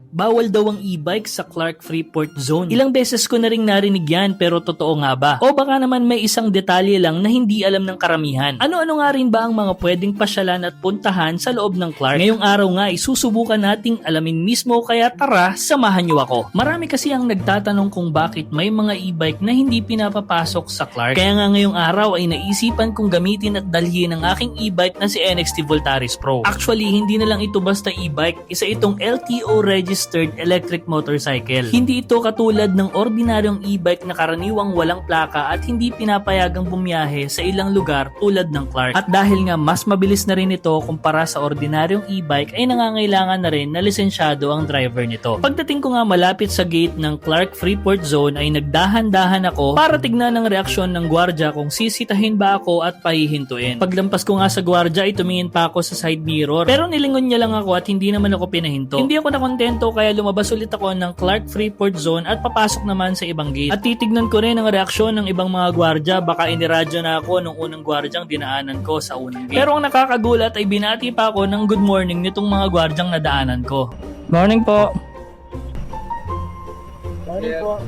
Bawal daw ang e-bike sa Clark Freeport Zone. Ilang beses ko na ring narinig yan, pero totoo nga ba? O baka naman may isang detalye lang na hindi alam ng karamihan. Ano-ano nga rin ba ang mga pwedeng pasyalan at puntahan sa loob ng Clark? Ngayong araw nga isusubukan nating alamin mismo, kaya tara, samahan niyo ako. Marami kasi ang nagtatanong kung bakit may mga e-bike na hindi pinapapasok sa Clark. Kaya nga ngayong araw ay naisipan kong gamitin at dalhin ang aking e-bike na si NXT Voltaris Pro. Actually, hindi na lang ito basta e-bike, isa itong LTO registered electric motorcycle. Hindi ito katulad ng ordinaryong e-bike na karaniwang walang plaka at hindi pinapayagang bumiyahe sa ilang lugar tulad ng Clark. At dahil nga mas mabilis na rin ito kumpara sa ordinaryong e-bike, ay nangangailangan na rin na lisensyado ang driver nito. Pagdating ko nga malapit sa gate ng Clark Freeport Zone ay nagdahan-dahan ako para tignan ang reaksyon ng gwardya kung sisitahin ba ako at pahihintuin. Paglampas ko nga sa gwardya ay tumingin pa ako sa side mirror, pero nilingon niya lang ako at hindi naman ako pinahinto. Hindi ako nakontento, kaya lumabas ulit ako ng Clark Freeport Zone at papasok naman sa ibang gate. At titignan ko rin ang reaksyon ng ibang mga gwardya, baka iniradyo na ako nung unang gwardyang dinaanan ko sa unang gate. Pero ang nakakagulat ay binati pa ako ng good morning nitong mga gwardyang nadaanan ko. Morning po. Morning po.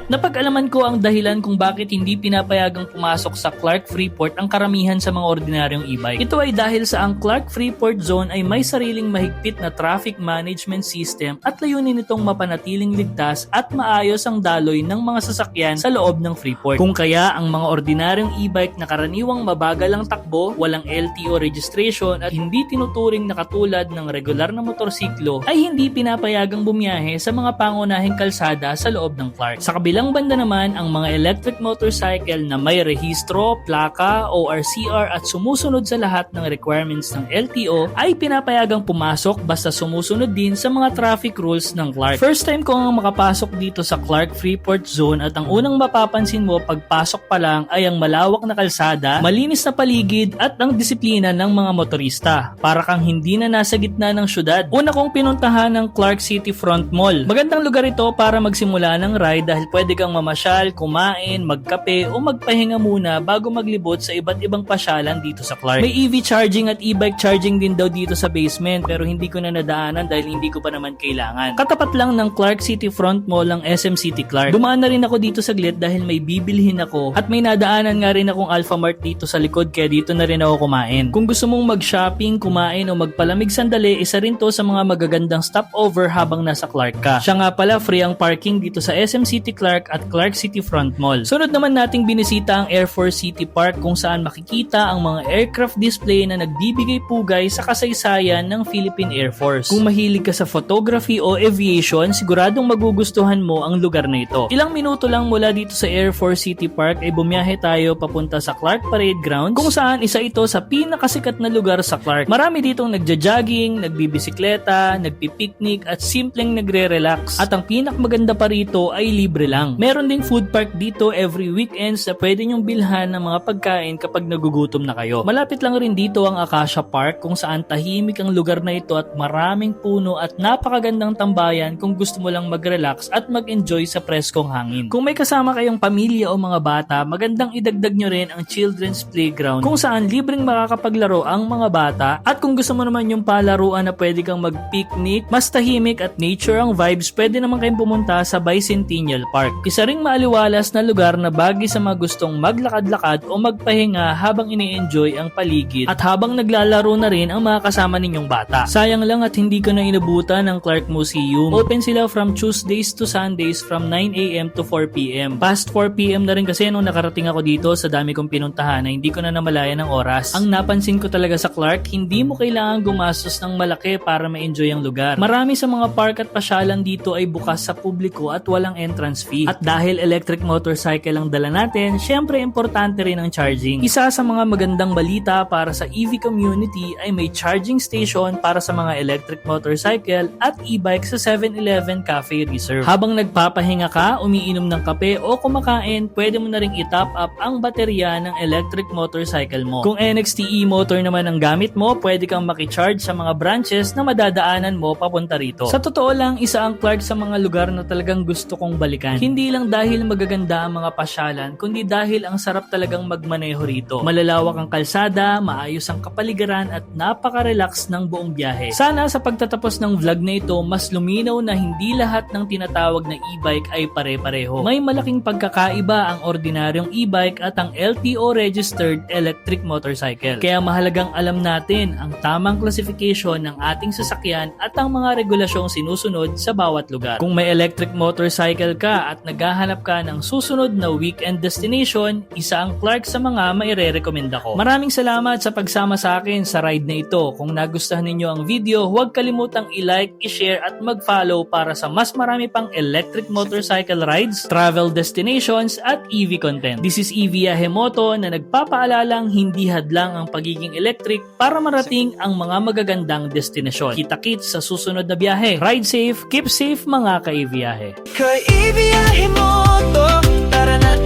Napag-alaman ko ang dahilan kung bakit hindi pinapayagang pumasok sa Clark Freeport ang karamihan sa mga ordinaryong e-bike. Ito ay dahil sa ang Clark Freeport Zone ay may sariling mahigpit na traffic management system at layunin nitong mapanatiling ligtas at maayos ang daloy ng mga sasakyan sa loob ng Freeport. Kung kaya ang mga ordinaryong e-bike na karaniwang mabagal ang takbo, walang LTO registration at hindi tinuturing na katulad ng regular na motorsiklo ay hindi pinapayagang bumiyahe sa mga pangunahing kalsada sa loob ng Clark. Sa kabilang banda naman, ang mga electric motorcycle na may rehistro, plaka, ORCR at sumusunod sa lahat ng requirements ng LTO ay pinapayagang pumasok basta sumusunod din sa mga traffic rules ng Clark. First time ko nga makapasok dito sa Clark Freeport Zone at ang unang mapapansin mo pagpasok pa lang ay ang malawak na kalsada, malinis na paligid at ang disiplina ng mga motorista. Para kang hindi na nasa gitna ng syudad. Una kong pinuntahan ng Clark City Front Mall. Magandang lugar ito para magsimula ng ride dahil pwede kang mamasyal, kumain, magkape o magpahinga muna bago maglibot sa iba't ibang pasyalan dito sa Clark. May EV charging at e-bike charging din daw dito sa basement, pero hindi ko na nadaanan dahil hindi ko pa naman kailangan. Katapat lang ng Clark City Front Mall ang SM City Clark. Dumaan na rin ako dito saglit dahil may bibilhin ako at may nadaanan nga rin akong Alphamart dito sa likod, kaya dito na rin ako kumain. Kung gusto mong mag-shopping, kumain o magpalamig sandali, isa rin to sa mga magagandang stopover habang nasa Clark ka. Siya nga pala, free ang parking dito sa SM City Clark at Clark City Front Mall. Sunod naman nating binisita ang Air Force City Park kung saan makikita ang mga aircraft display na nagbibigay pugay sa kasaysayan ng Philippine Air Force. Kung mahilig ka sa photography o aviation, siguradong magugustuhan mo ang lugar na ito. Ilang minuto lang mula dito sa Air Force City Park ay bumiyahe tayo papunta sa Clark Parade Grounds kung saan isa ito sa pinakasikat na lugar sa Clark. Marami ditong nagja-jogging, nagbibisikleta, nagpipiknik at simpleng nagre-relax. At ang pinakmaganda pa rito ay libre lang. Meron ding food park dito every weekends na pwede nyong bilhan ng mga pagkain kapag nagugutom na kayo. Malapit lang rin dito ang Acacia Park kung saan tahimik ang lugar na ito at maraming puno at napakagandang tambayan kung gusto mo lang mag-relax at mag-enjoy sa preskong hangin. Kung may kasama kayong pamilya o mga bata, magandang idagdag nyo rin ang Children's Playground kung saan libreng makakapaglaro ang mga bata, at kung gusto mo naman yung palaruan na pwede kang mag-picnic, mas tahimik at nature ang vibes, pwede naman kayong pumunta sa Bicentennial Park. Isa ring maaliwalas na lugar na bagay sa mga gustong maglakad-lakad o magpahinga habang ini-enjoy ang paligid at habang naglalaro na rin ang mga kasama ninyong bata. Sayang lang at hindi ko na inabutan ang Clark Museum. Open sila from Tuesdays to Sundays from 9 AM to 4 PM. Past 4 PM na rin kasi nung nakarating ako dito, sa dami kong pinuntahan na hindi ko na namalayan ng oras. Ang napansin ko talaga sa Clark, hindi mo kailangan gumastos ng malaki para ma-enjoy ang lugar. Marami sa mga park at pasyalan dito ay bukas sa publiko at walang entrance fee. At dahil electric motorcycle ang dala natin, syempre importante rin ang charging. Isa sa mga magandang balita para sa EV community ay may charging station para sa mga electric motorcycle at e-bike sa 7-Eleven Cafe Reserve. Habang nagpapahinga ka, umiinom ng kape o kumakain, pwede mo na ring i-top up ang baterya ng electric motorcycle mo. Kung NXT e-motor naman ang gamit mo, pwede kang makicharge sa mga branches na madadaanan mo papunta rito. Sa totoo lang, isa ang Clark sa mga lugar na talagang gusto kong balikan. Hindi lang dahil magaganda ang mga pasyalan, kundi dahil ang sarap talagang magmaneho rito. Malalawak ang kalsada, maayos ang kapaligiran at napaka-relax ng buong biyahe. Sana sa pagtatapos ng vlog na ito, mas luminaw na hindi lahat ng tinatawag na e-bike ay pare-pareho. May malaking pagkakaiba ang ordinaryong e-bike at ang LTO registered electric motorcycle. Kaya mahalagang alam natin ang tamang classification ng ating sasakyan at ang mga regulasyong sinusunod sa bawat lugar. Kung may electric motorcycle ka at naghahanap ka ng susunod na weekend destination, isa ang Clark sa mga maire-recommenda ko. Maraming salamat sa pagsama sa akin sa ride na ito. Kung nagustuhan ninyo ang video, huwag kalimutang i-like, i-share at mag-follow para sa mas marami pang electric motorcycle rides, travel destinations at EV content. This is EV Yahemoto na nagpapaalalang hindi hadlang ang pagiging electric para marating ang mga magagandang destinasyon. Kita-kits sa susunod na biyahe. Ride safe, keep safe mga ka-EV Yahe. Kay ibiyahe mo to, tara na,